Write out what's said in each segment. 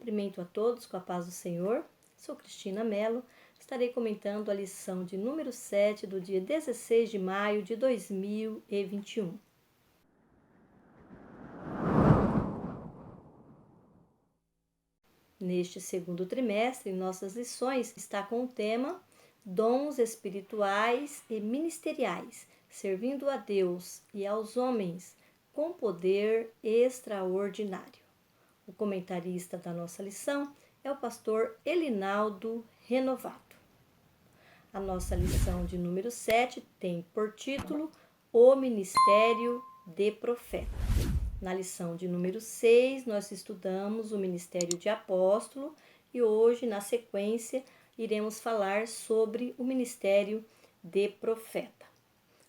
Cumprimento a todos com a paz do Senhor. Sou Cristina Mello. Estarei comentando a lição de número 7 do dia 16 de maio de 2021. Neste segundo trimestre, nossas lições está com o tema Dons espirituais e ministeriais, servindo a Deus e aos homens com poder extraordinário. O comentarista da nossa lição é o pastor Elinaldo Renovato. A nossa lição de número 7 tem por título O Ministério de Profeta. Na lição de número 6, nós estudamos o ministério de apóstolo e hoje, na sequência, iremos falar sobre o ministério de profeta.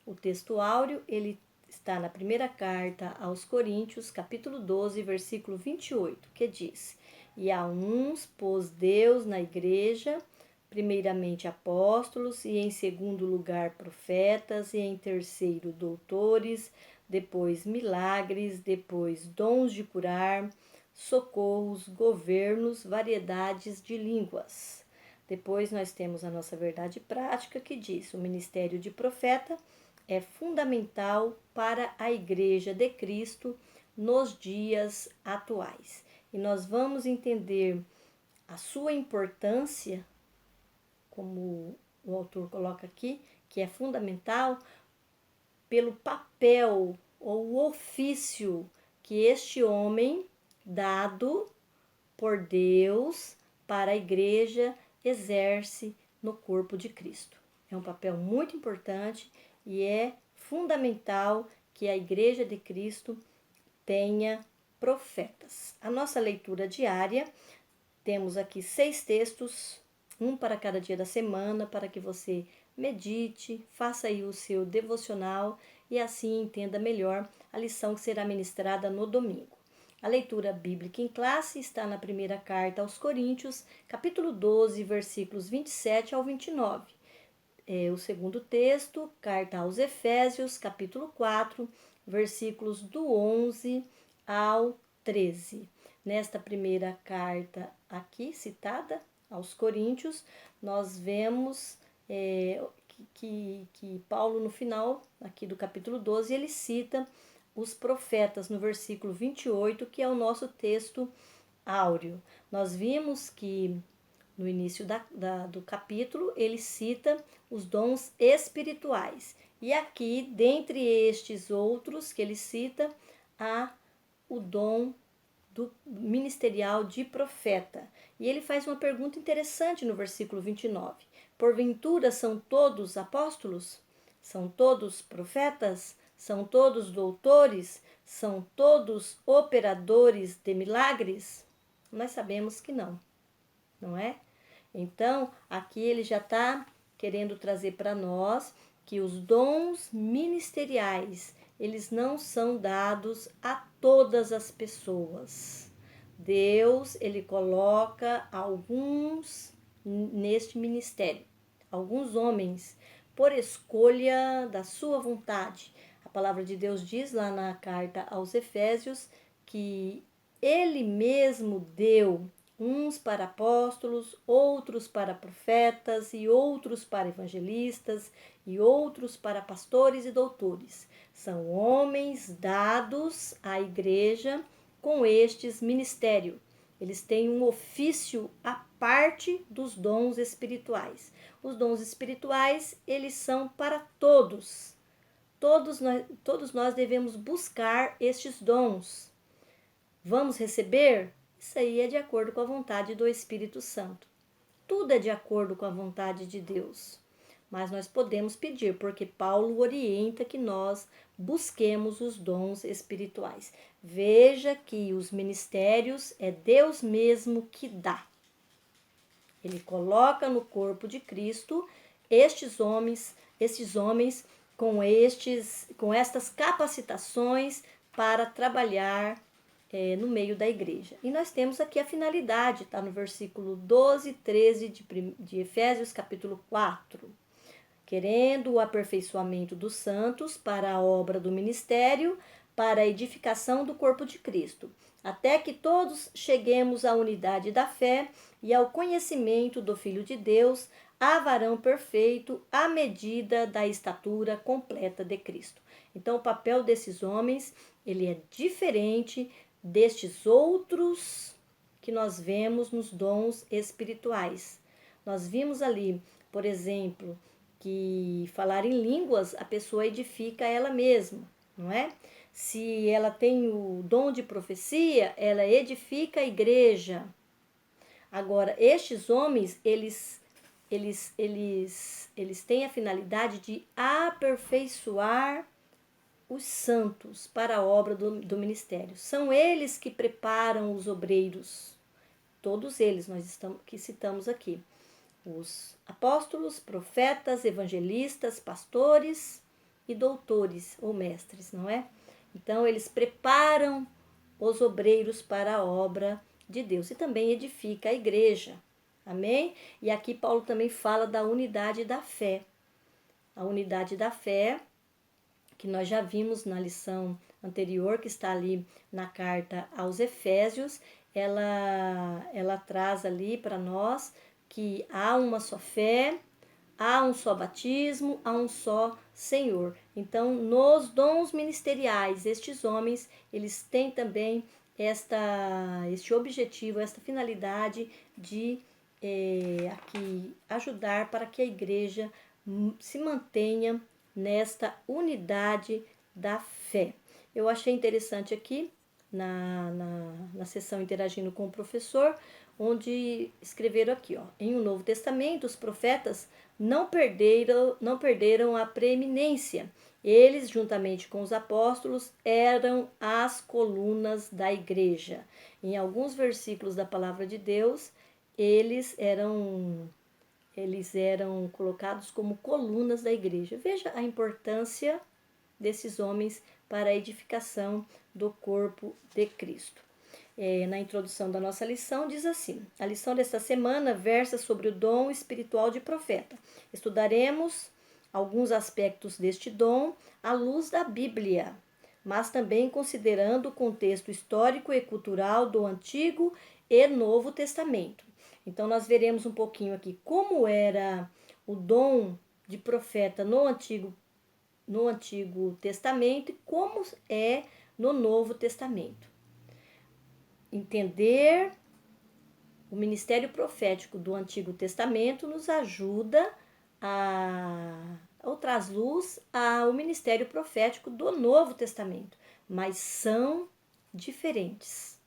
O texto áureo, ele está na primeira carta aos Coríntios, capítulo 12, versículo 28, que diz: E a uns pôs Deus na igreja, primeiramente apóstolos, e em segundo lugar profetas, e em terceiro doutores, depois milagres, depois dons de curar, socorros, governos, variedades de línguas. Depois nós temos a nossa verdade prática que diz: o ministério de profeta é fundamental para a Igreja de Cristo nos dias atuais. E nós vamos entender a sua importância, como o autor coloca aqui, que é fundamental pelo papel ou o ofício que este homem, dado por Deus para a igreja, exerce no corpo de Cristo. É um papel muito importante e é fundamental que a igreja de Cristo tenha profetas. A nossa leitura diária, temos aqui 6 textos, um para cada dia da semana, para que você medite, faça aí o seu devocional e assim entenda melhor a lição que será ministrada no domingo. A leitura bíblica em classe está na primeira carta aos Coríntios, capítulo 12, versículos 27 ao 29. O segundo texto, carta aos Efésios, capítulo 4, versículos do 11 ao 13. Nesta primeira carta aqui citada aos Coríntios, nós vemos que Paulo, no final aqui do capítulo 12, ele cita os profetas no versículo 28, que é o nosso texto áureo. Nós vimos que no início do capítulo ele cita os dons espirituais. E aqui, dentre estes outros que ele cita, há o dom do ministerial de profeta. E ele faz uma pergunta interessante no versículo 29. Porventura são todos apóstolos? São todos profetas? São todos doutores? São todos operadores de milagres? Nós sabemos que não, não é? Então, aqui ele já está querendo trazer para nós que os dons ministeriais, eles não são dados a todas as pessoas. Deus, ele coloca alguns neste ministério, alguns homens, por escolha da sua vontade. A palavra de Deus diz lá na carta aos Efésios que ele mesmo deu uns para apóstolos, outros para profetas, e outros para evangelistas, e outros para pastores e doutores. São homens dados à igreja com estes ministérios. Eles têm um ofício à parte dos dons espirituais. Os dons espirituais, eles são para todos. Todos nós devemos buscar estes dons. Vamos receber? Isso aí é de acordo com a vontade do Espírito Santo. Tudo é de acordo com a vontade de Deus. Mas nós podemos pedir, porque Paulo orienta que nós busquemos os dons espirituais. Veja que os ministérios é Deus mesmo que dá. Ele coloca no corpo de Cristo estes homens com estas capacitações para trabalhar no meio da igreja. E nós temos aqui a finalidade, está no versículo 12 e 13 de Efésios capítulo 4. Querendo o aperfeiçoamento dos santos para a obra do ministério, para a edificação do corpo de Cristo, até que todos cheguemos à unidade da fé e ao conhecimento do Filho de Deus, a varão perfeito, à medida da estatura completa de Cristo. Então, o papel desses homens, ele é diferente destes outros que nós vemos nos dons espirituais. Nós vimos ali, por exemplo, que falar em línguas, a pessoa edifica ela mesma, não é? Se ela tem o dom de profecia, ela edifica a igreja. Agora, estes homens, eles têm a finalidade de aperfeiçoar os santos para a obra do ministério. São eles que preparam os obreiros. Todos eles que citamos aqui. Os apóstolos, profetas, evangelistas, pastores e doutores ou mestres, não é? Então, eles preparam os obreiros para a obra de Deus e também edifica a igreja. Amém? E aqui Paulo também fala da unidade da fé. A unidade da fé, que nós já vimos na lição anterior, que está ali na carta aos Efésios, ela traz ali para nós que há uma só fé, há um só batismo, há um só Senhor. Então, nos dons ministeriais, estes homens, eles têm também este objetivo, esta finalidade de aqui ajudar para que a igreja se mantenha nesta unidade da fé. Eu achei interessante aqui na sessão Interagindo com o Professor, onde escreveram aqui, ó, em o Novo Testamento, os profetas não perderam a preeminência. Eles, juntamente com os apóstolos, eram as colunas da igreja. Em alguns versículos da palavra de Deus, eles eram colocados como colunas da igreja. Veja a importância desses homens para a edificação do corpo de Cristo. Na introdução da nossa lição, diz assim: a lição desta semana versa sobre o dom espiritual de profeta. Estudaremos alguns aspectos deste dom à luz da Bíblia, mas também considerando o contexto histórico e cultural do Antigo e Novo Testamento. Então, nós veremos um pouquinho aqui como era o dom de profeta no Antigo Testamento e como é no Novo Testamento. Entender o ministério profético do Antigo Testamento nos ajuda ou traz luz ao ministério profético do Novo Testamento, mas são diferentes.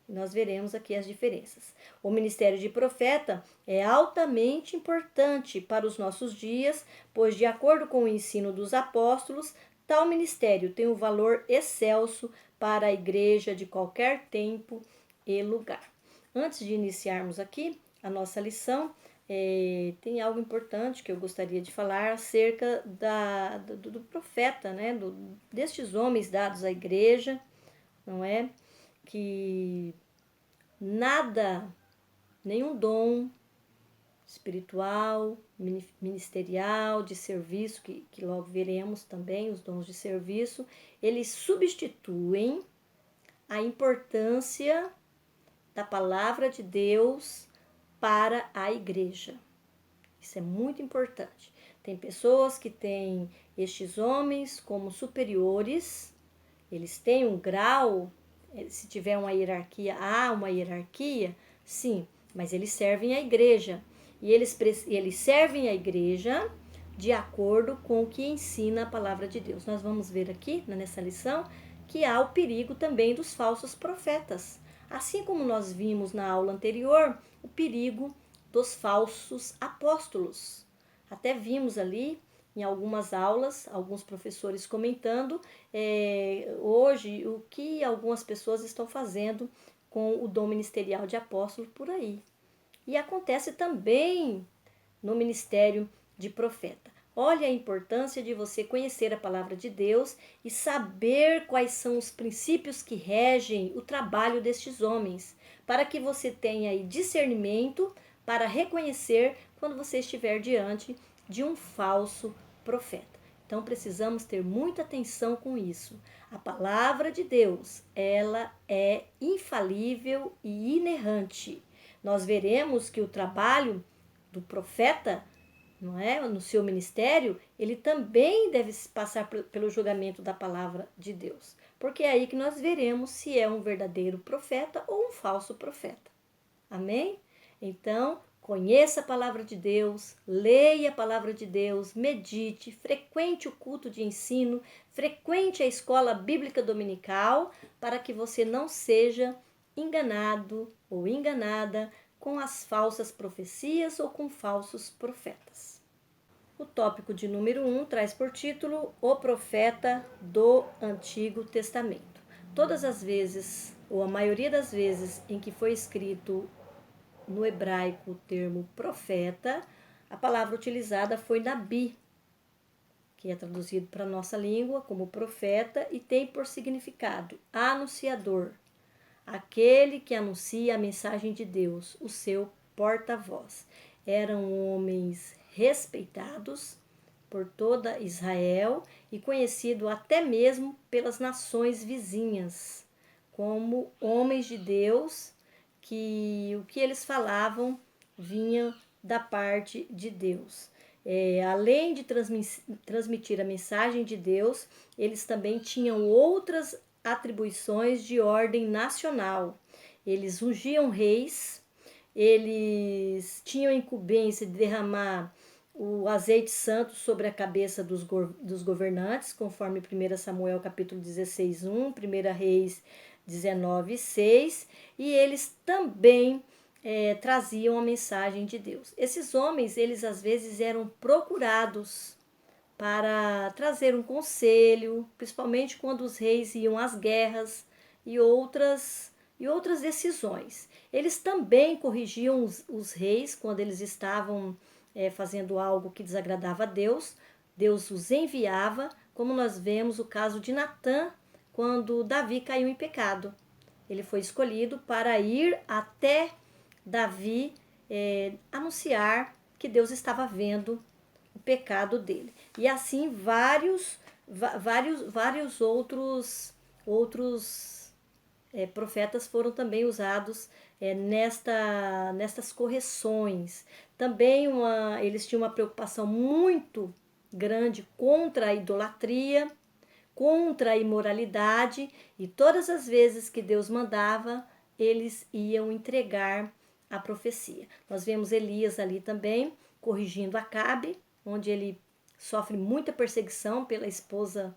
Nós veremos aqui as diferenças. O ministério de profeta é altamente importante para os nossos dias, pois, de acordo com o ensino dos apóstolos, tal ministério tem um valor excelso para a igreja de qualquer tempo e lugar. Antes de iniciarmos aqui a nossa lição, tem algo importante que eu gostaria de falar acerca do profeta, né? Destes homens dados à igreja, não é? Que nada, nenhum dom espiritual, ministerial, de serviço, que logo veremos também, os dons de serviço, eles substituem a importância da palavra de Deus para a igreja. Isso é muito importante. Tem pessoas que têm estes homens como superiores, eles têm um grau, se tiver uma hierarquia, há uma hierarquia, sim, mas eles servem a igreja. E eles servem a igreja de acordo com o que ensina a palavra de Deus. Nós vamos ver aqui, nessa lição, que há o perigo também dos falsos profetas. Assim como nós vimos na aula anterior, o perigo dos falsos apóstolos. Até vimos ali em algumas aulas, alguns professores comentando hoje o que algumas pessoas estão fazendo com o dom ministerial de apóstolo por aí. E acontece também no ministério de profeta. Olha a importância de você conhecer a palavra de Deus e saber quais são os princípios que regem o trabalho destes homens, para que você tenha aí discernimento para reconhecer quando você estiver diante de um falso profeta. Então precisamos ter muita atenção com isso. A palavra de Deus, ela é infalível e inerrante. Nós veremos que o trabalho do profeta, não é, no seu ministério, ele também deve passar pelo julgamento da palavra de Deus. Porque é aí que nós veremos se é um verdadeiro profeta ou um falso profeta. Amém? Então, conheça a palavra de Deus, leia a palavra de Deus, medite, frequente o culto de ensino, frequente a escola bíblica dominical, para que você não seja enganado ou enganada com as falsas profecias ou com falsos profetas. O tópico de número 1 traz por título O Profeta do Antigo Testamento. Todas as vezes, ou a maioria das vezes, em que foi escrito no hebraico o termo profeta, a palavra utilizada foi nabi, que é traduzido para a nossa língua como profeta e tem por significado anunciador, aquele que anuncia a mensagem de Deus, o seu porta-voz. Eram homens respeitados por toda Israel e conhecido até mesmo pelas nações vizinhas, como homens de Deus, que o que eles falavam vinha da parte de Deus. Além de transmitir a mensagem de Deus, eles também tinham outras atribuições de ordem nacional. Eles ungiam reis, eles tinham incumbência de derramar o azeite santo sobre a cabeça dos governantes, conforme 1 Samuel capítulo 16, 1, 1 Reis 19, 6, e eles também traziam a mensagem de Deus. Esses homens, eles às vezes eram procurados para trazer um conselho, principalmente quando os reis iam às guerras e outras decisões. Eles também corrigiam os reis quando eles estavam fazendo algo que desagradava a Deus. Deus os enviava, como nós vemos o caso de Natã, quando Davi caiu em pecado. Ele foi escolhido para ir até Davi anunciar que Deus estava vendo o pecado dele. E assim vários outros profetas foram também usados nestas correções. Também eles tinham uma preocupação muito grande contra a idolatria, contra a imoralidade, e todas as vezes que Deus mandava, eles iam entregar a profecia. Nós vemos Elias ali também corrigindo Acabe, onde ele sofre muita perseguição pela esposa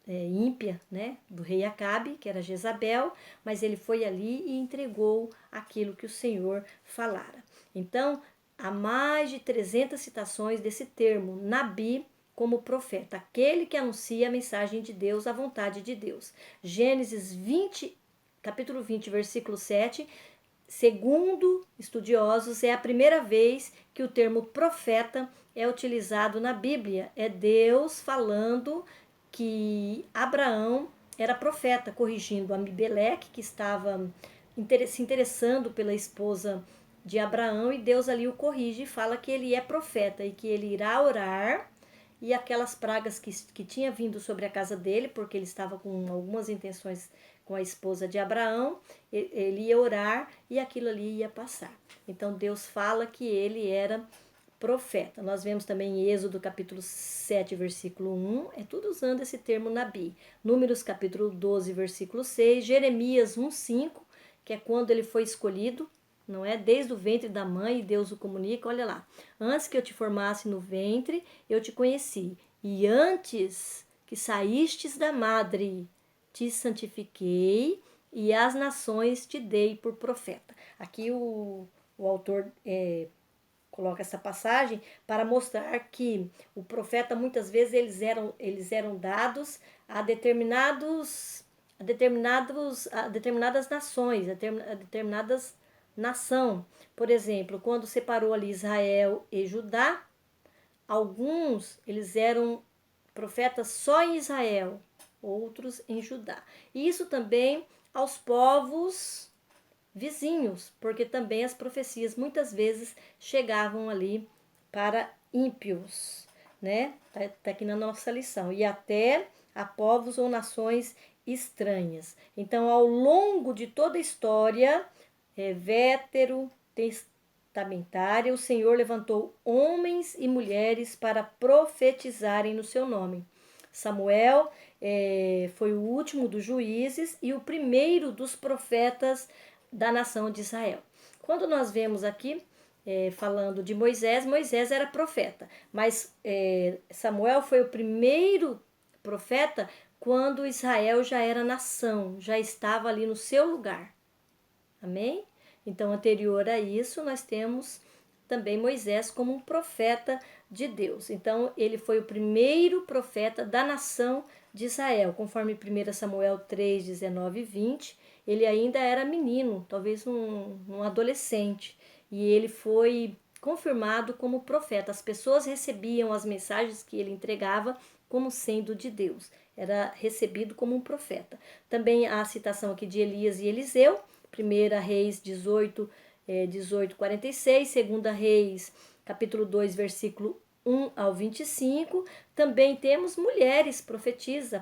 ímpia, né, do rei Acabe, que era Jezabel, mas ele foi ali e entregou aquilo que o Senhor falara. Então, há mais de 300 citações desse termo, Nabi, como profeta, aquele que anuncia a mensagem de Deus, a vontade de Deus. Gênesis 20, capítulo 20, versículo 7, segundo estudiosos, é a primeira vez que o termo profeta é utilizado na Bíblia. É Deus falando que Abraão era profeta, corrigindo Amibeleque, que estava se interessando pela esposa de Abraão, e Deus ali o corrige e fala que ele é profeta e que ele irá orar, e aquelas pragas que tinha vindo sobre a casa dele, porque ele estava com algumas intenções com a esposa de Abraão, ele ia orar e aquilo ali ia passar. Então Deus fala que ele era profeta. Nós vemos também em Êxodo capítulo 7, versículo 1, é tudo usando esse termo Nabi. Números capítulo 12, versículo 6, Jeremias 1:5, que é quando ele foi escolhido, não é? Desde o ventre da mãe, Deus o comunica, olha lá. Antes que eu te formasse no ventre, eu te conheci. E antes que saístes da madre, te santifiquei e as nações te dei por profeta. Aqui o autor coloca essa passagem para mostrar que o profeta, muitas vezes, eles eram dados a determinadas nações, a determinadas nação. Por exemplo, quando separou ali Israel e Judá, alguns eles eram profetas só em Israel, outros em Judá. E isso também aos povos vizinhos, porque também as profecias muitas vezes chegavam ali para ímpios. né? Tá aqui na nossa lição. E até a povos ou nações estranhas. Então, ao longo de toda a história testamentária, o Senhor levantou homens e mulheres para profetizarem no seu nome. Samuel foi o último dos juízes e o primeiro dos profetas da nação de Israel. Quando nós vemos aqui, falando de Moisés, Moisés era profeta, mas Samuel foi o primeiro profeta quando Israel já era nação, já estava ali no seu lugar. Amém? Então, anterior a isso, nós temos também Moisés como um profeta de Deus. Então, ele foi o primeiro profeta da nação de Israel, conforme 1 Samuel 3, 19 e 20. Ele ainda era menino, talvez um adolescente, e ele foi confirmado como profeta. As pessoas recebiam as mensagens que ele entregava como sendo de Deus. Era recebido como um profeta. Também há a citação aqui de Elias e Eliseu, 1 Reis 18, 46, 2 Reis, capítulo 2, versículo 1 ao 25. Também temos mulheres, profetisa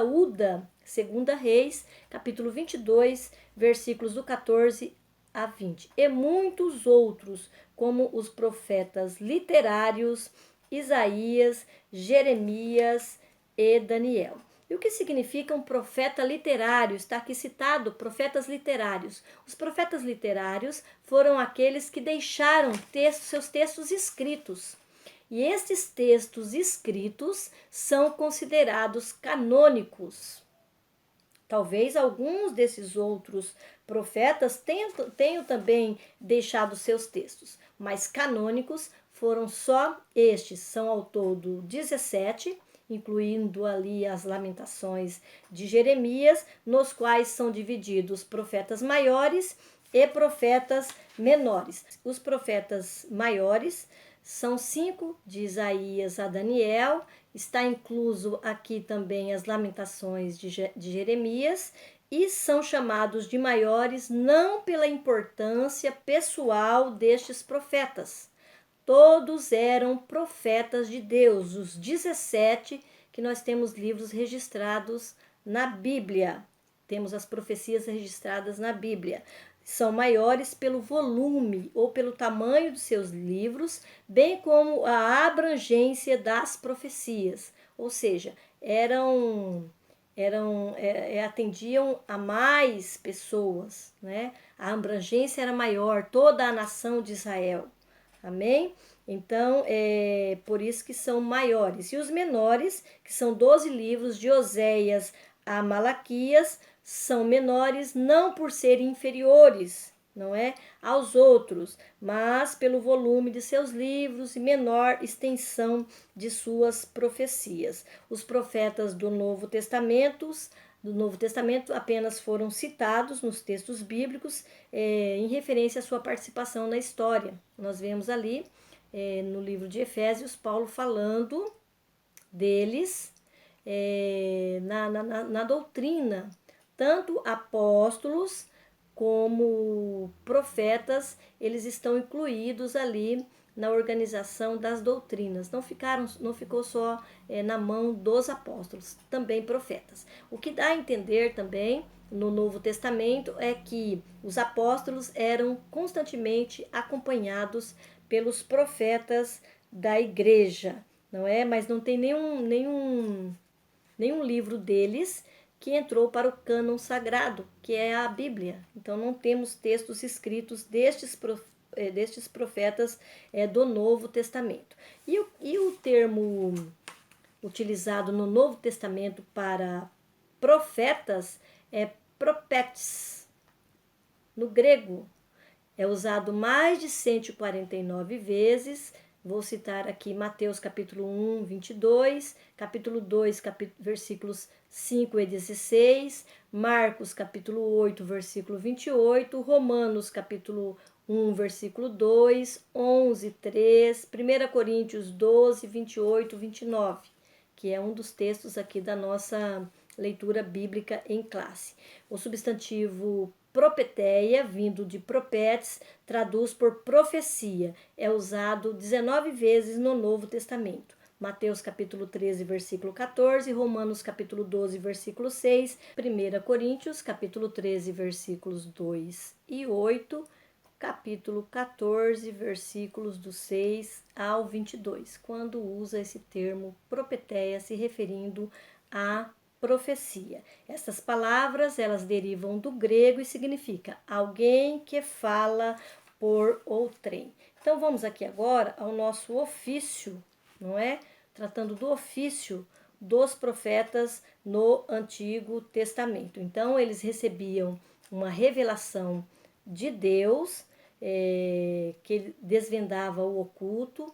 Uda, 2 Reis, capítulo 22, versículos do 14 a 20. E muitos outros, como os profetas literários, Isaías, Jeremias e Daniel. E o que significa um profeta literário? Está aqui citado, profetas literários. Os profetas literários foram aqueles que deixaram seus textos escritos. E estes textos escritos são considerados canônicos. Talvez alguns desses outros profetas tenham também deixado seus textos, mas canônicos foram só estes. São ao todo 17, incluindo ali as lamentações de Jeremias, nos quais são divididos profetas maiores e profetas menores. Os profetas maiores são 5, de Isaías a Daniel. Está incluso aqui também as lamentações de Jeremias, e são chamados de maiores não pela importância pessoal destes profetas. Todos eram profetas de Deus, os 17 que nós temos livros registrados na Bíblia. Temos as profecias registradas na Bíblia. São maiores pelo volume ou pelo tamanho dos seus livros, bem como a abrangência das profecias. Ou seja, atendiam a mais pessoas, né? A abrangência era maior, toda a nação de Israel. Amém? Então, é por isso que são maiores. E os menores, que são 12 livros, de Oséias a Malaquias, são menores não por serem inferiores, não é, aos outros, mas pelo volume de seus livros e menor extensão de suas profecias. Os profetas do Novo Testamento apenas foram citados nos textos bíblicos em referência à sua participação na história. Nós vemos ali no livro de Efésios, Paulo falando deles na doutrina, tanto apóstolos como profetas, eles estão incluídos ali na organização das doutrinas. Não ficou só na mão dos apóstolos, também profetas. O que dá a entender também no Novo Testamento é que os apóstolos eram constantemente acompanhados pelos profetas da igreja, não é? Mas não tem nenhum livro deles que entrou para o cânon sagrado, que é a Bíblia. Então não temos textos escritos destes profetas do Novo Testamento. E o termo utilizado no Novo Testamento para profetas é propetes. No grego é usado mais de 149 vezes. Vou citar aqui Mateus capítulo 1, 22, capítulo 2, versículos 5 e 16, Marcos capítulo 8, versículo 28, Romanos capítulo 1, versículo 2, 11, 3, 1 Coríntios 12, 28, 29, que é um dos textos aqui da nossa leitura bíblica em classe. O substantivo propeteia, vindo de propetes, traduz por profecia. É usado 19 vezes no Novo Testamento. Mateus capítulo 13, versículo 14, Romanos capítulo 12, versículo 6, 1 Coríntios capítulo 13, versículos 2 e 8, capítulo 14, versículos do 6 ao 22, quando usa esse termo profeteia se referindo a profecia. Essas palavras, elas derivam do grego e significa alguém que fala por outrem. Então vamos aqui agora ao nosso ofício, não é? Tratando do ofício dos profetas no Antigo Testamento. Então eles recebiam uma revelação de Deus, que desvendava o oculto,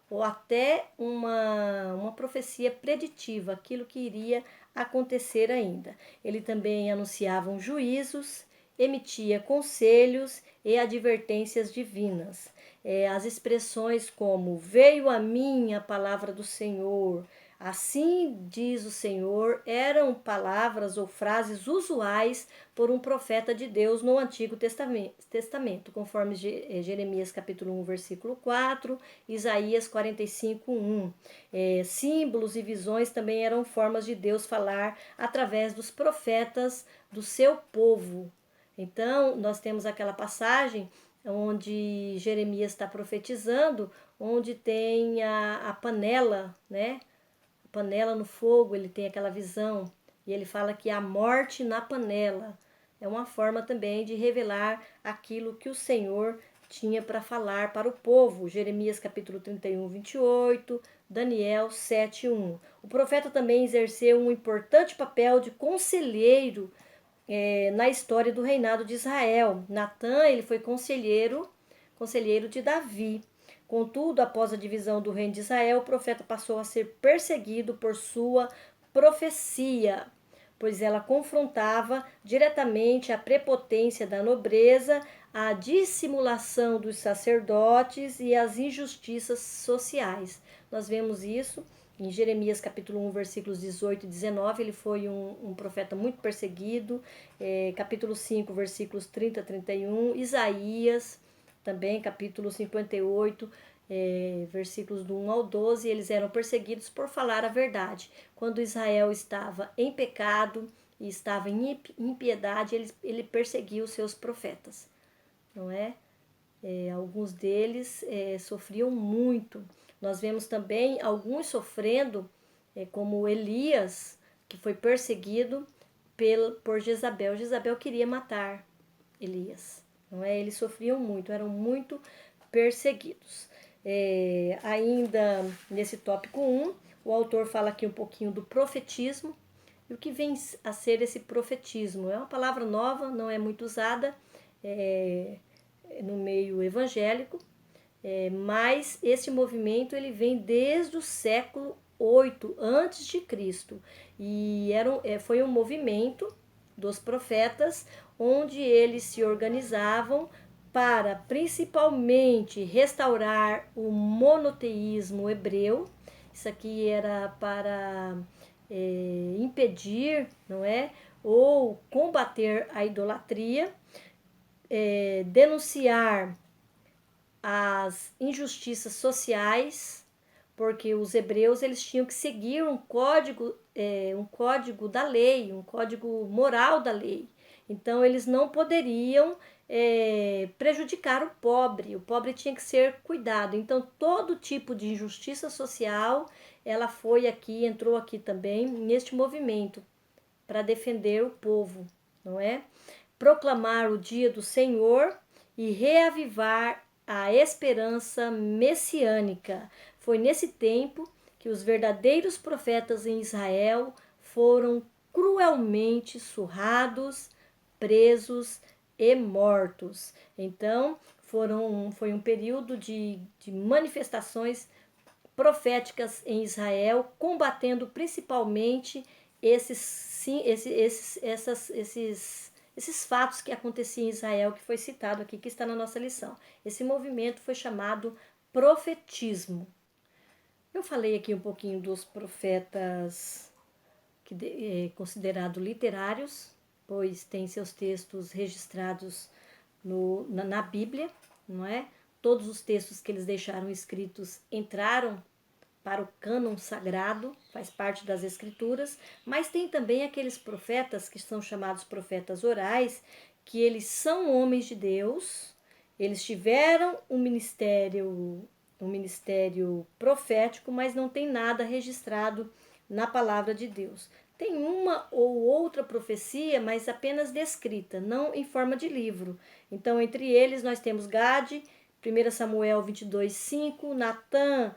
ou até uma profecia preditiva, aquilo que iria acontecer ainda. Ele também anunciava juízos, emitia conselhos e advertências divinas. As expressões como veio a mim a palavra do Senhor, assim diz o Senhor, eram palavras ou frases usuais por um profeta de Deus no Antigo Testamento, conforme Jeremias capítulo 1, versículo 4, Isaías 45, 1. Símbolos e visões também eram formas de Deus falar através dos profetas do seu povo. Então, nós temos aquela passagem onde Jeremias está profetizando, onde tem a panela, né? Panela no fogo, ele tem aquela visão e ele fala que a morte na panela é uma forma também de revelar aquilo que o Senhor tinha para falar para o povo. Jeremias capítulo 31, 28, Daniel 7, 1. O profeta também exerceu um importante papel de conselheiro na história do reinado de Israel. Natã, ele foi conselheiro de Davi. Contudo, após a divisão do reino de Israel, o profeta passou a ser perseguido por sua profecia, pois ela confrontava diretamente a prepotência da nobreza, a dissimulação dos sacerdotes e as injustiças sociais. Nós vemos isso em Jeremias capítulo 1, versículos 18 e 19, ele foi um profeta muito perseguido. Capítulo 5, versículos 30 a 31, Isaías também, capítulo 58, versículos do 1 ao 12, eles eram perseguidos por falar a verdade. Quando Israel estava em pecado e estava em impiedade, ele perseguia os seus profetas, não é? Alguns deles sofriam muito. Nós vemos também alguns sofrendo, como Elias, que foi perseguido por Jezabel. Jezabel queria matar Elias, não é? Eles sofriam muito, eram muito perseguidos. Ainda nesse tópico 1, o autor fala aqui um pouquinho do profetismo. E o que vem a ser esse profetismo? É uma palavra nova, não é muito usada no meio evangélico, mas esse movimento ele vem desde o século 8 antes de Cristo, e foi um movimento dos profetas onde eles se organizavam para principalmente restaurar o monoteísmo hebreu. Isso aqui era para impedir, não é, ou combater a idolatria, denunciar as injustiças sociais, porque os hebreus eles tinham que seguir um código da lei, um código moral da lei. Então eles não poderiam prejudicar o pobre tinha que ser cuidado. Então todo tipo de injustiça social ela entrou aqui também neste movimento para defender o povo, não é? Proclamar o dia do Senhor e reavivar a esperança messiânica. Foi nesse tempo que os verdadeiros profetas em Israel foram cruelmente surrados, presos e mortos. Então, foi um período de manifestações proféticas em Israel, combatendo principalmente esses fatos que aconteciam em Israel, que foi citado aqui, que está na nossa lição. Esse movimento foi chamado profetismo. Eu falei aqui um pouquinho dos profetas considerados literários, pois tem seus textos registrados na Bíblia, não é? Todos os textos que eles deixaram escritos entraram para o cânon sagrado, faz parte das escrituras, mas tem também aqueles profetas que são chamados profetas orais, que eles são homens de Deus, eles tiveram um ministério profético, mas não tem nada registrado na palavra de Deus. Tem uma ou outra profecia, mas apenas descrita, não em forma de livro. Então, entre eles, nós temos Gade, 1 Samuel 22:5, Natã,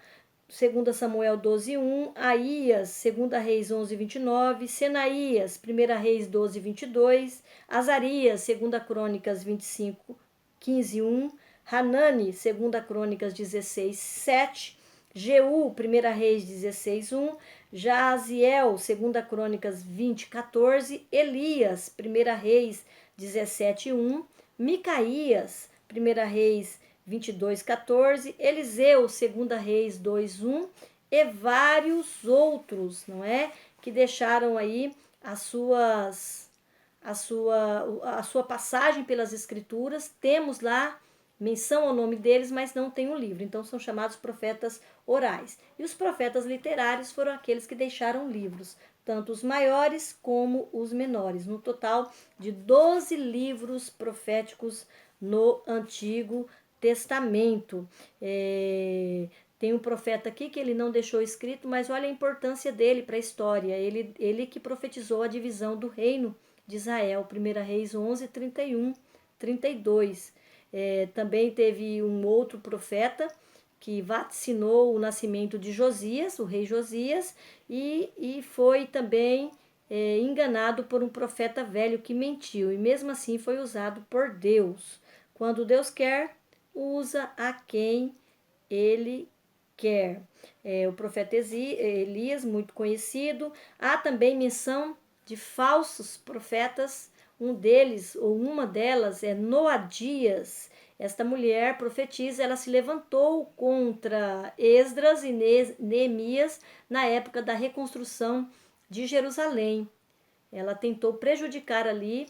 2 Samuel 12:1, Aías, 2 Reis 11:29, Senaías, 1 Reis 12:22, Azarias, 2 Crônicas 25:15:1, Hanani, 2 Crônicas 16:7, Jeú, 1 Reis 16:1, Jaziel, 2 Crônicas 20:14, Elias, 1 Reis 17:1, Micaías, 1 Reis 22:14, Eliseu, 2 Reis 2:1 e vários outros, não é? Que deixaram aí a sua passagem pelas escrituras. Temos lá menção ao nome deles, mas não tem um livro. Então são chamados profetas orais. E os profetas literários foram aqueles que deixaram livros, tanto os maiores como os menores. No total de 12 livros proféticos no Antigo Testamento. Tem um profeta aqui que ele não deixou escrito, mas olha a importância dele para a história. Ele que profetizou a divisão do reino de Israel, 1 Reis 11, 31, 32. Também teve um outro profeta que vaticinou o nascimento de Josias, o rei Josias, e foi também enganado por um profeta velho que mentiu, e mesmo assim foi usado por Deus. Quando Deus quer, usa a quem ele quer. O profeta Elias, muito conhecido. Há também menção de falsos profetas. Um deles, ou uma delas, é Noadias. Esta mulher profetiza, ela se levantou contra Esdras e Neemias na época da reconstrução de Jerusalém. Ela tentou prejudicar ali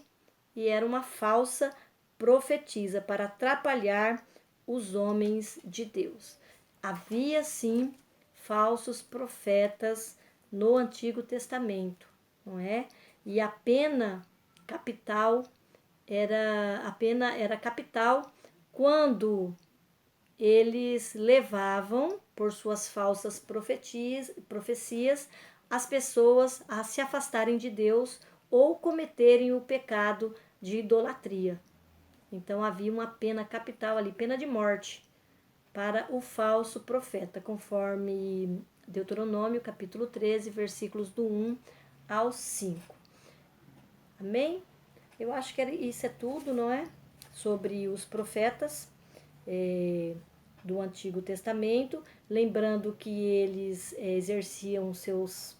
e era uma falsa profetisa para atrapalhar os homens de Deus. Havia sim falsos profetas no Antigo Testamento, não é? E a pena capital era capital quando eles levavam, por suas falsas profecias, as pessoas a se afastarem de Deus ou cometerem o pecado de idolatria. Então havia uma pena capital ali, pena de morte, para o falso profeta, conforme Deuteronômio, capítulo 13, versículos do 1 ao 5. Amém? Eu acho que isso é tudo, não é? Sobre os profetas do Antigo Testamento, lembrando que eles exerciam seus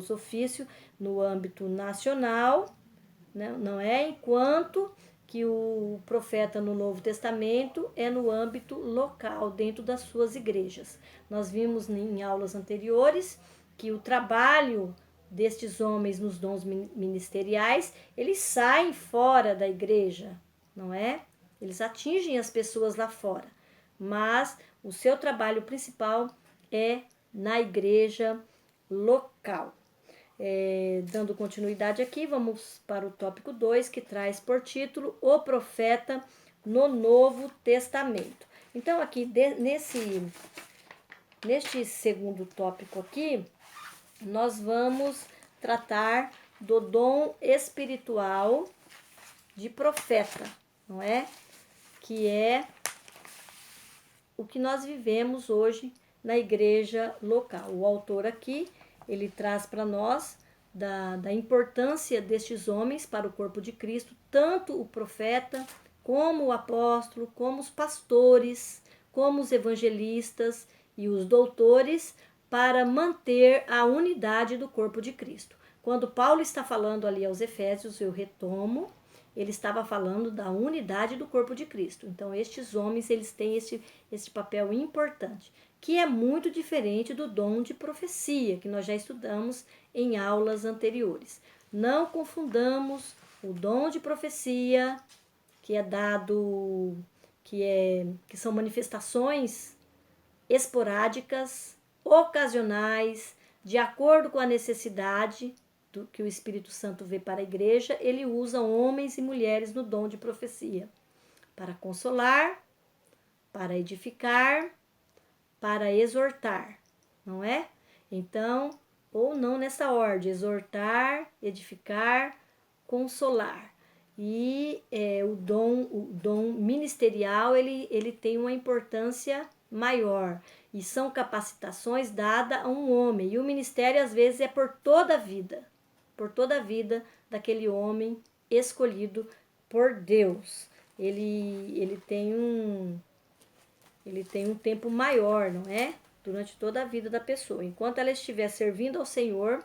ofícios no âmbito nacional, né? Não é? Enquanto que o profeta no Novo Testamento é no âmbito local, dentro das suas igrejas. Nós vimos em aulas anteriores que o trabalho destes homens nos dons ministeriais, eles saem fora da igreja, não é? Eles atingem as pessoas lá fora, mas o seu trabalho principal é na igreja local. Dando continuidade aqui, vamos para o tópico 2, que traz por título O Profeta no Novo Testamento. Então, aqui, neste segundo tópico aqui, nós vamos tratar do dom espiritual de profeta, não é? Que é o que nós vivemos hoje na igreja local. O autor aqui, ele traz para nós da importância destes homens para o corpo de Cristo, tanto o profeta, como o apóstolo, como os pastores, como os evangelistas e os doutores, para manter a unidade do corpo de Cristo. Quando Paulo está falando ali aos Efésios, eu retomo, ele estava falando da unidade do corpo de Cristo. Então, estes homens, eles têm este papel importante, que é muito diferente do dom de profecia, que nós já estudamos em aulas anteriores. Não confundamos o dom de profecia, que é dado, que são manifestações esporádicas, ocasionais, de acordo com a necessidade que o Espírito Santo vê para a igreja, ele usa homens e mulheres no dom de profecia para consolar, para edificar, para exortar, não é? Então, ou não nessa ordem, exortar, edificar, consolar. E o dom ministerial, ele tem uma importância maior. E são capacitações dadas a um homem. E o ministério, às vezes, é por toda a vida daquele homem escolhido por Deus. Ele tem um tempo maior, não é? Durante toda a vida da pessoa. Enquanto ela estiver servindo ao Senhor,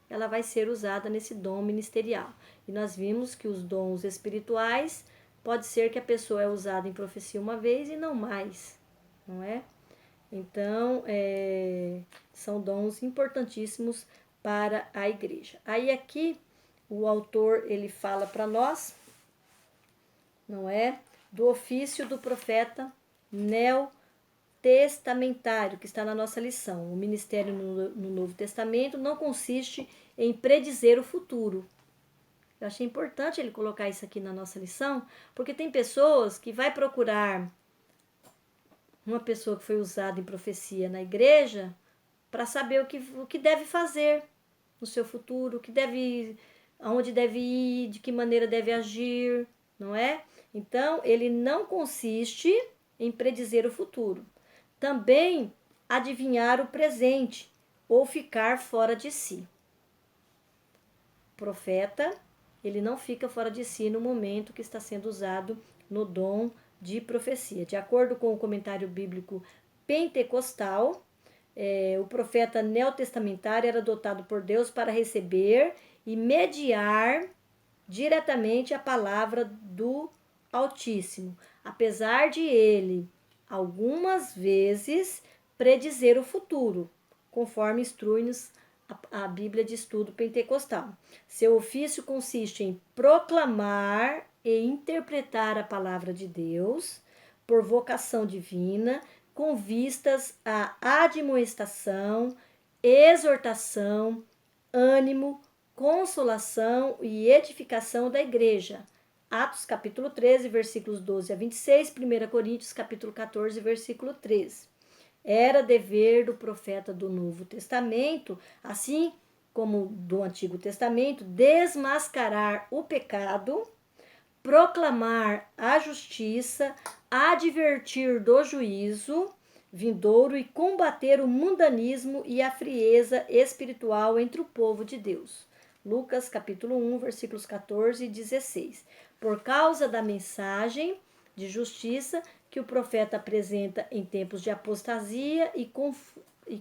ela vai ser usada nesse dom ministerial. E nós vimos que os dons espirituais, pode ser que a pessoa é usada em profecia uma vez e não mais, não é? Então, são dons importantíssimos para a igreja. Aí aqui, o autor, ele fala para nós, não é? Do ofício do profeta neotestamentário, que está na nossa lição. O ministério no Novo Testamento não consiste em predizer o futuro. Eu achei importante ele colocar isso aqui na nossa lição, porque tem pessoas que vai procurar uma pessoa que foi usada em profecia na igreja para saber o que deve fazer no seu futuro, aonde deve ir, de que maneira deve agir, não é? Então, ele não consiste em predizer o futuro. Também adivinhar o presente ou ficar fora de si. O profeta, ele não fica fora de si no momento que está sendo usado no dom de profecia. De acordo com o comentário bíblico pentecostal, o profeta neotestamentário era dotado por Deus para receber e mediar diretamente a palavra do Altíssimo, apesar de ele, algumas vezes, predizer o futuro, conforme instrui-nos a Bíblia de Estudo Pentecostal. Seu ofício consiste em proclamar e interpretar a palavra de Deus por vocação divina, com vistas à admoestação, exortação, ânimo, consolação e edificação da igreja. Atos capítulo 13, versículos 12 a 26, 1 Coríntios capítulo 14, versículo 13. Era dever do profeta do Novo Testamento, assim como do Antigo Testamento, desmascarar o pecado, proclamar a justiça, advertir do juízo vindouro e combater o mundanismo e a frieza espiritual entre o povo de Deus. Lucas capítulo 1, versículos 14 e 16. Por causa da mensagem de justiça que o profeta apresenta em tempos de apostasia e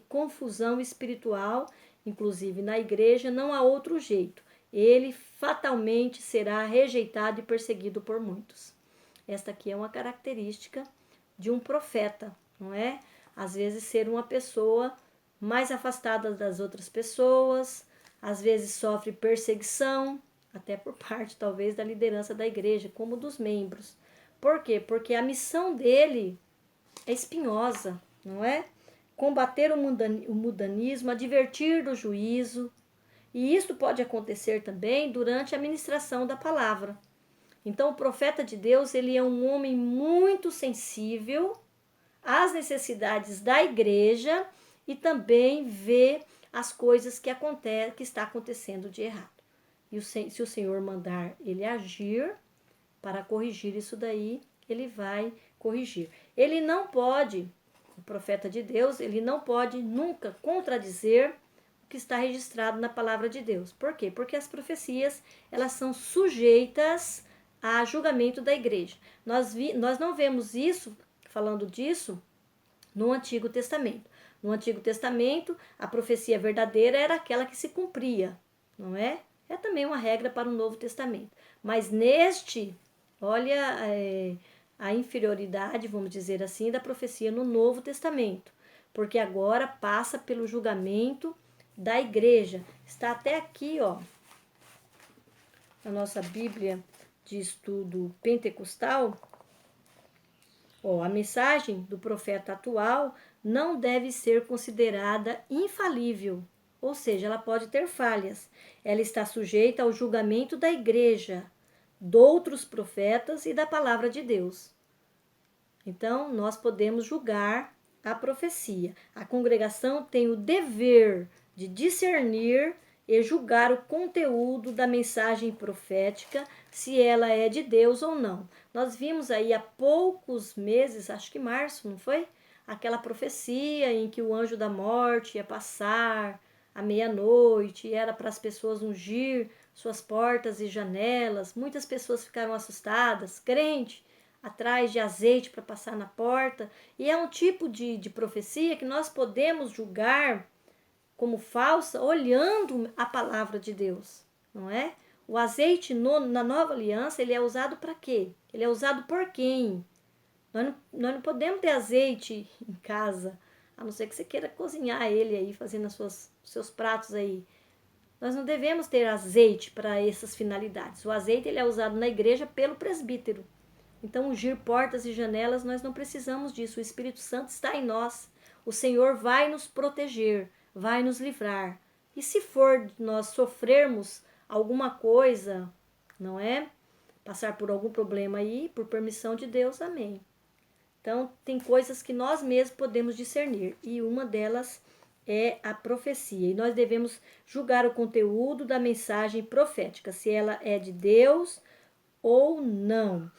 confusão espiritual, inclusive na igreja, não há outro jeito. Ele fatalmente será rejeitado e perseguido por muitos. Esta aqui é uma característica de um profeta, não é? Às vezes ser uma pessoa mais afastada das outras pessoas, às vezes sofre perseguição, até por parte talvez da liderança da igreja, como dos membros. Por quê? Porque a missão dele é espinhosa, não é? Combater o mundanismo, advertir do juízo. E isso pode acontecer também durante a ministração da palavra. Então, o profeta de Deus, ele é um homem muito sensível às necessidades da igreja e também vê as coisas que está acontecendo de errado. E se o Senhor mandar ele agir para corrigir isso daí, ele vai corrigir. Ele não pode, o profeta de Deus, ele não pode nunca contradizer o que está registrado na palavra de Deus. Por quê? Porque as profecias, elas são sujeitas a julgamento da igreja. Nós não vemos isso, falando disso, no Antigo Testamento. No Antigo Testamento, a profecia verdadeira era aquela que se cumpria, não é? É também uma regra para o Novo Testamento. Mas neste, olha a inferioridade, vamos dizer assim, da profecia no Novo Testamento. Porque agora passa pelo julgamento da igreja. Está até aqui, ó, na nossa Bíblia de Estudo Pentecostal, A mensagem do profeta atual não deve ser considerada infalível, ou seja, ela pode ter falhas. Ela está sujeita ao julgamento da igreja, de outros profetas e da palavra de Deus. Então, nós podemos julgar a profecia. A congregação tem o dever de discernir e julgar o conteúdo da mensagem profética, se ela é de Deus ou não. Nós vimos aí há poucos meses, acho que março, não foi? Aquela profecia em que o anjo da morte ia passar à meia-noite, era para as pessoas ungir suas portas e janelas. Muitas pessoas ficaram assustadas, crente, atrás de azeite para passar na porta. E é um tipo de profecia que nós podemos julgar como falsa olhando a palavra de Deus, não é? O azeite na nova aliança, ele é usado para quê? Ele é usado por quem? Nós não podemos ter azeite em casa, a não ser que você queira cozinhar ele aí, fazendo os seus pratos aí. Nós não devemos ter azeite para essas finalidades. O azeite ele é usado na igreja pelo presbítero. Então, ungir portas e janelas, nós não precisamos disso. O Espírito Santo está em nós. O Senhor vai nos proteger, vai nos livrar. E se for nós sofrermos alguma coisa, não é? Passar por algum problema aí, por permissão de Deus, amém. Então, tem coisas que nós mesmos podemos discernir. E uma delas é a profecia. E nós devemos julgar o conteúdo da mensagem profética, se ela é de Deus ou não.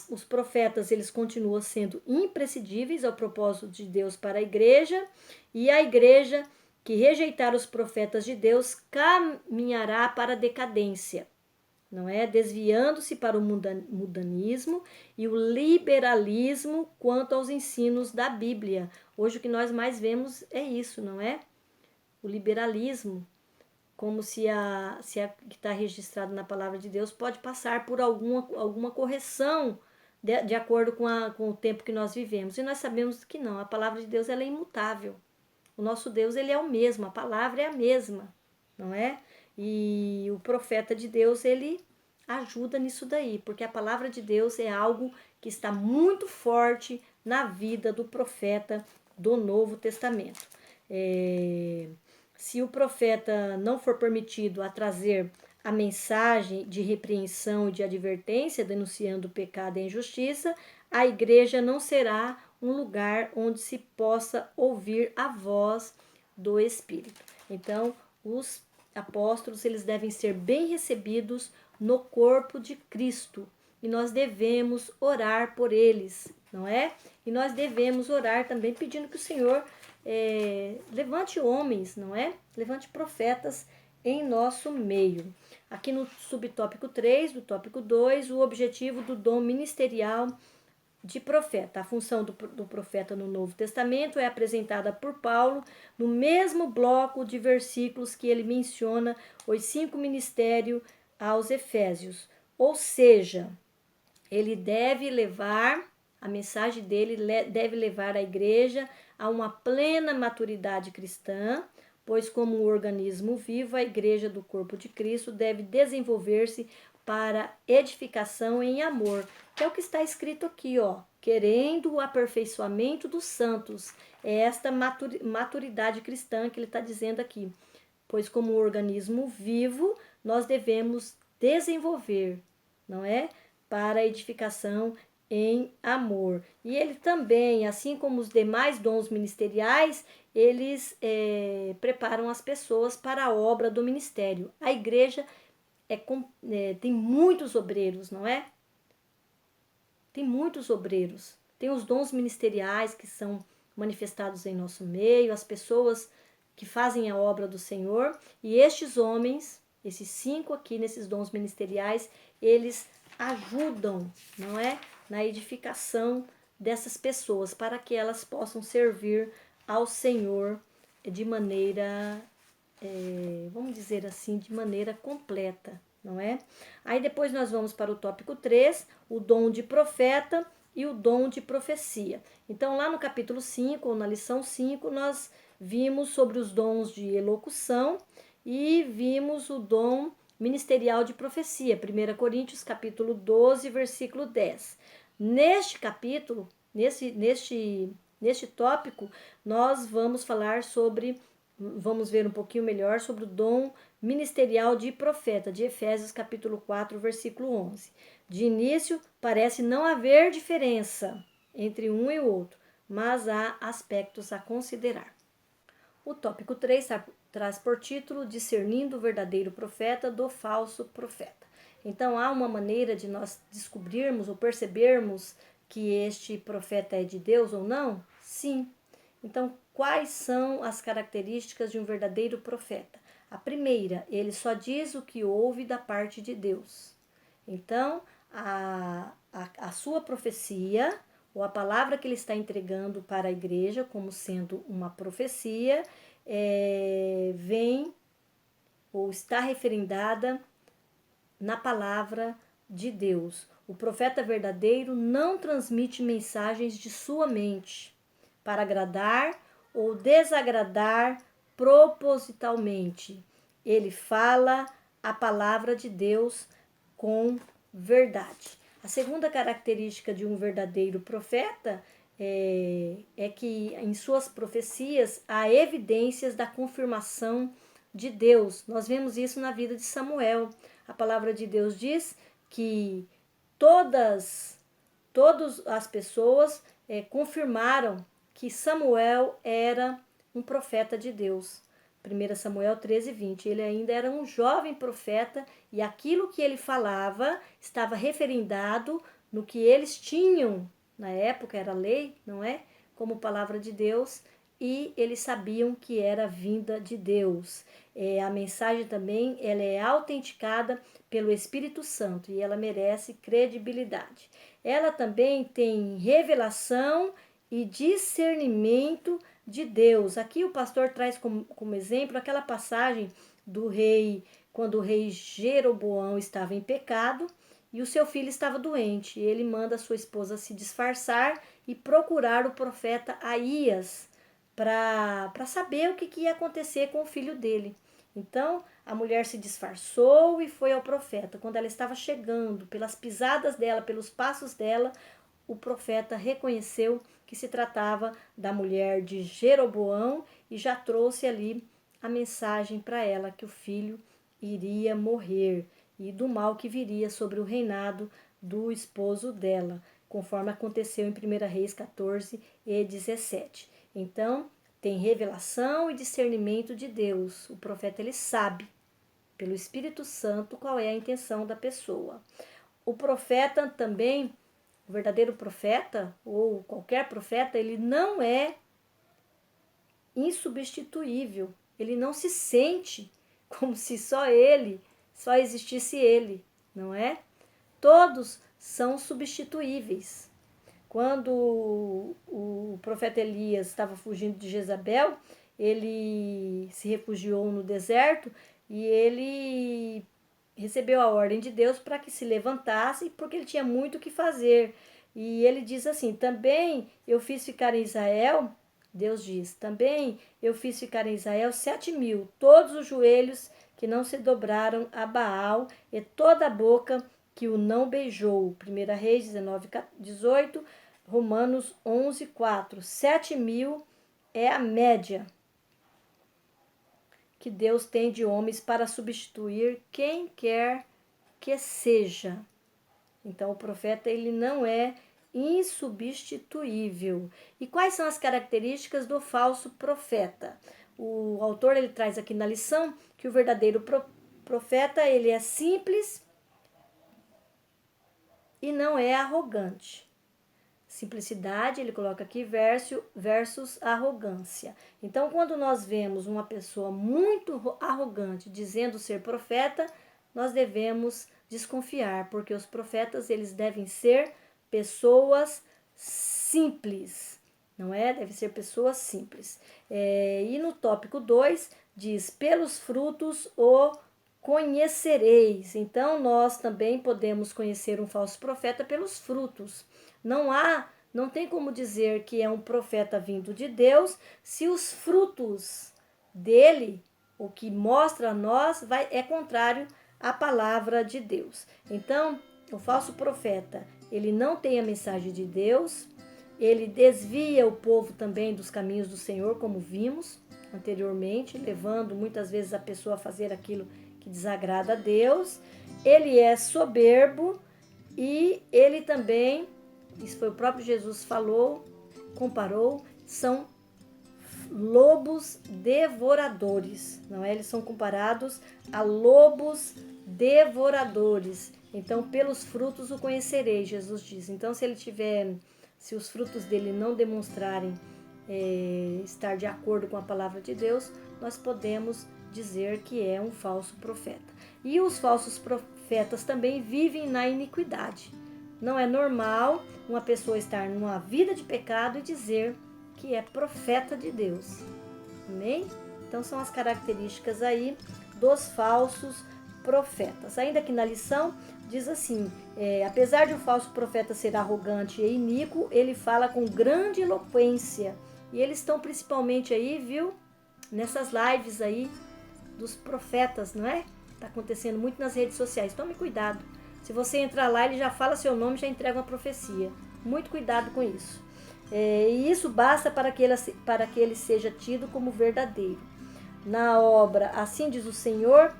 Os profetas, eles continuam sendo imprescindíveis ao propósito de Deus para a igreja, e a igreja que rejeitar os profetas de Deus caminhará para a decadência, não é? Desviando-se para o mundanismo e o liberalismo quanto aos ensinos da Bíblia. Hoje o que nós mais vemos é isso, não é? O liberalismo, como se a que está registrado na palavra de Deus pode passar por alguma correção de acordo com o tempo que nós vivemos. E nós sabemos que não, a palavra de Deus ela é imutável. O nosso Deus ele é o mesmo, a palavra é a mesma, não é? E o profeta de Deus ele ajuda nisso daí, porque a palavra de Deus é algo que está muito forte na vida do profeta do Novo Testamento. Se o profeta não for permitido a trazer a mensagem de repreensão e de advertência, denunciando o pecado e a injustiça, a igreja não será um lugar onde se possa ouvir a voz do Espírito. Então, os apóstolos eles devem ser bem recebidos no corpo de Cristo e nós devemos orar por eles, não é? E nós devemos orar também pedindo que o Senhor levante homens, não é? Levante profetas em nosso meio. Aqui no subtópico 3, do tópico 2, o objetivo do dom ministerial de profeta. A função do profeta no Novo Testamento é apresentada por Paulo no mesmo bloco de versículos que ele menciona os 5 ministérios aos Efésios. Ou seja, ele deve levar, a mensagem dele deve levar a igreja a uma plena maturidade cristã, pois como um organismo vivo, a igreja do corpo de Cristo deve desenvolver-se para edificação em amor, que é o que está escrito aqui, querendo o aperfeiçoamento dos santos. É esta maturidade cristã que ele está dizendo aqui, pois como um organismo vivo, nós devemos desenvolver, não é? Para a edificação em amor. E ele também, assim como os demais dons ministeriais, eles preparam as pessoas para a obra do ministério. A igreja tem muitos obreiros, não é? Tem muitos obreiros. Tem os dons ministeriais que são manifestados em nosso meio, as pessoas que fazem a obra do Senhor. E estes homens, esses 5 aqui nesses dons ministeriais, eles ajudam, não é? Na edificação dessas pessoas, para que elas possam servir ao Senhor de maneira, vamos dizer assim, de maneira completa, não é? Aí depois nós vamos para o tópico 3, o dom de profeta e o dom de profecia. Então lá no capítulo 5, ou na lição 5, nós vimos sobre os dons de elocução e vimos o dom ministerial de profecia, 1 Coríntios capítulo 12, versículo 10. Neste capítulo, Neste tópico, nós vamos ver um pouquinho melhor sobre o dom ministerial de profeta, de Efésios capítulo 4, versículo 11. De início, parece não haver diferença entre um e o outro, mas há aspectos a considerar. O tópico 3 traz por título Discernindo o verdadeiro profeta do falso profeta. Então, há uma maneira de nós descobrirmos ou percebermos que este profeta é de Deus ou não? Sim. Então, quais são as características de um verdadeiro profeta? A primeira, ele só diz o que ouve da parte de Deus. Então, a sua profecia, ou a palavra que ele está entregando para a igreja, como sendo uma profecia, vem ou está referendada na palavra de Deus. O profeta verdadeiro não transmite mensagens de sua mente para agradar ou desagradar propositalmente. Ele fala a palavra de Deus com verdade. A segunda característica de um verdadeiro profeta é que em suas profecias há evidências da confirmação de Deus. Nós vemos isso na vida de Samuel. A palavra de Deus diz que todas as pessoas confirmaram que Samuel era um profeta de Deus. 1 Samuel 13, 20. Ele ainda era um jovem profeta e aquilo que ele falava estava referendado no que eles tinham, na época era lei, não é? Como palavra de Deus, e eles sabiam que era vinda de Deus. A mensagem também ela é autenticada pelo Espírito Santo e ela merece credibilidade. Ela também tem revelação e discernimento de Deus. Aqui o pastor traz como exemplo aquela passagem do rei, quando o rei Jeroboão estava em pecado e o seu filho estava doente. Ele manda a sua esposa se disfarçar e procurar o profeta Aías para saber o que ia acontecer com o filho dele. Então, a mulher se disfarçou e foi ao profeta. Quando ela estava chegando, pelas pisadas dela, pelos passos dela, o profeta reconheceu que se tratava da mulher de Jeroboão e já trouxe ali a mensagem para ela que o filho iria morrer e do mal que viria sobre o reinado do esposo dela, conforme aconteceu em 1 Reis 14 e 17. Então, tem revelação e discernimento de Deus. O profeta ele sabe, pelo Espírito Santo, qual é a intenção da pessoa. O profeta também, o verdadeiro profeta, ou qualquer profeta, ele não é insubstituível. Ele não se sente como se só existisse ele, não é? Todos são substituíveis. Quando o profeta Elias estava fugindo de Jezabel, ele se refugiou no deserto e ele recebeu a ordem de Deus para que se levantasse, porque ele tinha muito o que fazer. E ele diz assim: também eu fiz ficar em Israel, Deus diz, também eu fiz ficar em Israel 7.000, todos os joelhos que não se dobraram a Baal e toda a boca que o não beijou. 1 Reis 19, 18, Romanos 11, 4. 7.000 é a média que Deus tem de homens para substituir quem quer que seja. Então, o profeta ele não é insubstituível. E quais são as características do falso profeta? O autor ele traz aqui na lição que o verdadeiro profeta ele é simples e não é arrogante. Simplicidade, ele coloca aqui versus arrogância. Então, quando nós vemos uma pessoa muito arrogante dizendo ser profeta, nós devemos desconfiar, porque os profetas eles devem ser pessoas simples, não é? Devem ser pessoas simples. E no tópico 2 diz, pelos frutos o conhecereis. Então, nós também podemos conhecer um falso profeta pelos frutos. Não tem como dizer que é um profeta vindo de Deus se os frutos dele, o que mostra a nós, é contrário à palavra de Deus. Então, o falso profeta, ele não tem a mensagem de Deus, ele desvia o povo também dos caminhos do Senhor, como vimos anteriormente, levando muitas vezes a pessoa a fazer aquilo que desagrada a Deus. Ele é soberbo e ele também, isso foi o próprio Jesus falou, comparou, são lobos devoradores, não é? Eles são comparados a lobos devoradores. Então, pelos frutos o conhecerei, Jesus diz. Então, se os frutos dele não demonstrarem estar de acordo com a palavra de Deus, nós podemos dizer que é um falso profeta. E os falsos profetas também vivem na iniquidade. Não é normal uma pessoa estar numa vida de pecado e dizer que é profeta de Deus. Amém? Então são as características aí dos falsos profetas. Ainda que na lição diz assim, apesar de o falso profeta ser arrogante e iníquo, ele fala com grande eloquência. E eles estão principalmente aí, viu? Nessas lives aí dos profetas, não é? Está acontecendo muito nas redes sociais. Tome cuidado. Se você entrar lá, ele já fala seu nome, já entrega uma profecia. Muito cuidado com isso. E isso basta para que ele seja tido como verdadeiro. Na obra Assim Diz o Senhor,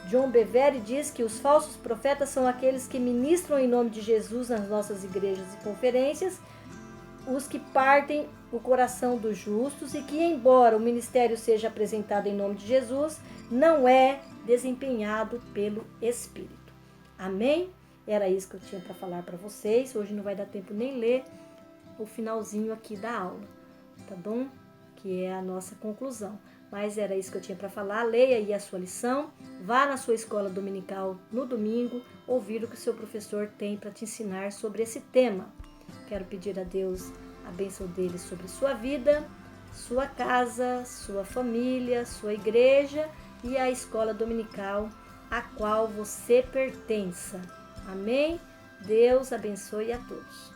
John Bevere diz que os falsos profetas são aqueles que ministram em nome de Jesus nas nossas igrejas e conferências, os que partem o coração dos justos e que, embora o ministério seja apresentado em nome de Jesus, não é desempenhado pelo Espírito. Amém? Era isso que eu tinha para falar para vocês. Hoje não vai dar tempo nem ler o finalzinho aqui da aula, tá bom? Que é a nossa conclusão. Mas era isso que eu tinha para falar. Leia aí a sua lição, vá na sua escola dominical no domingo, ouvir o que o seu professor tem para te ensinar sobre esse tema. Quero pedir a Deus a bênção dele sobre sua vida, sua casa, sua família, sua igreja e a escola dominical a qual você pertença. Amém? Deus abençoe a todos.